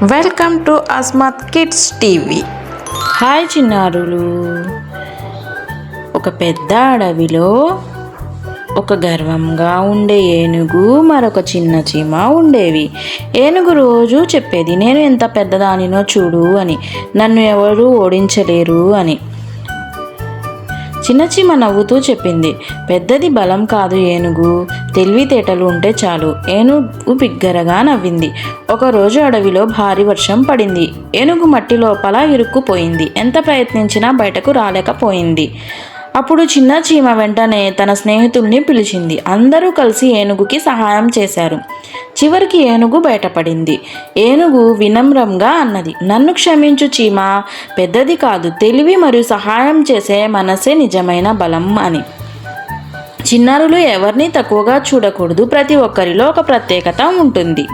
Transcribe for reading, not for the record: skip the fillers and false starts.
Welcome to Asmat kids TV. Hi చిన్నారులు. ఒక పెద్ద అడవిలో ఒక గర్వంగా ఉండే ఏనుగు మరొక చిన్న చీమ ఉండేవి. ఏనుగు రోజు చెప్పేది, నేను ఎంత పెద్దదానినో చూడు అని, నన్ను ఎవరూ ఓడించలేరు అని. చిన్న చీమ నవ్వుతూ చెప్పింది, పెద్దది బలం కాదు ఏనుగు, తెలివితేటలు ఉంటే చాలు. ఏనుగు బిగ్గరగా నవ్వింది. ఒకరోజు అడవిలో భారీ వర్షం పడింది. ఏనుగు మట్టి లోపల ఇరుక్కుపోయింది. ఎంత ప్రయత్నించినా బయటకు రాలేకపోయింది. అప్పుడు చిన్న చీమ వెంటనే తన స్నేహితుల్ని పిలిచింది. అందరూ కలిసి ఏనుగుకి సహాయం చేశారు. చివరికి ఏనుగు బయటపడింది. ఏనుగు వినమ్రంగా అన్నది, నన్ను క్షమించు చీమ, పెద్దది కాదు, తెలివి మరియు సహాయం చేసే మనసే నిజమైన బలం అని. చిన్నారులు ఎవరిని తక్కువగా చూడకూడదు. ప్రతి ఒక్కరిలో ఒక ప్రత్యేకత ఉంటుంది.